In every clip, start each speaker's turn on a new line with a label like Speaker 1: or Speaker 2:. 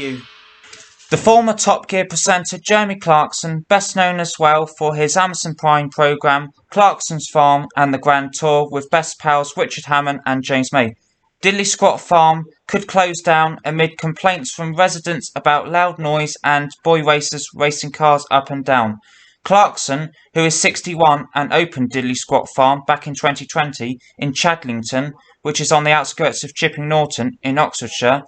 Speaker 1: you. The former Top Gear presenter Jeremy Clarkson, best known as well for his Amazon Prime programme Clarksons Farm and the Grand Tour with best pals Richard Hammond and James May. Diddly Squat Farm could close down amid complaints from residents about loud noise and boy racers racing cars up and down. Clarkson, who is 61 and opened Diddly Squat Farm back in 2020 in Chadlington, which is on the outskirts of Chipping Norton in Oxfordshire,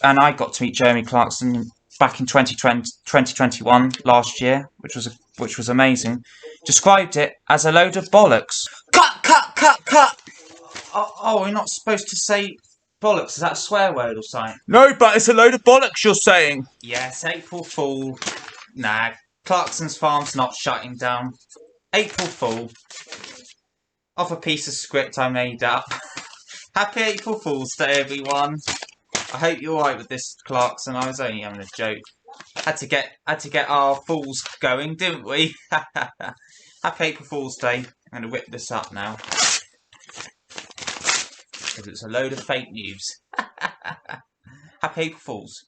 Speaker 1: and I got to meet Jeremy Clarkson back in 2021 last year, which was amazing, described it as a load of bollocks. Cut! Oh, we're not supposed to say bollocks. Is that a swear word or something?
Speaker 2: No, but it's a load of bollocks you're saying.
Speaker 1: Yes, April Fool. Nah, Clarksons Farm's not shutting down. April Fool. Off a piece of script I made up. Happy April Fool's Day, everyone. I hope you're alright with this, Clarkson. I was only having a joke. Had to get our fools going, didn't we? Happy April Fool's Day. I'm going to whip this up now. Because it's a load of fake news. Happy April Fools.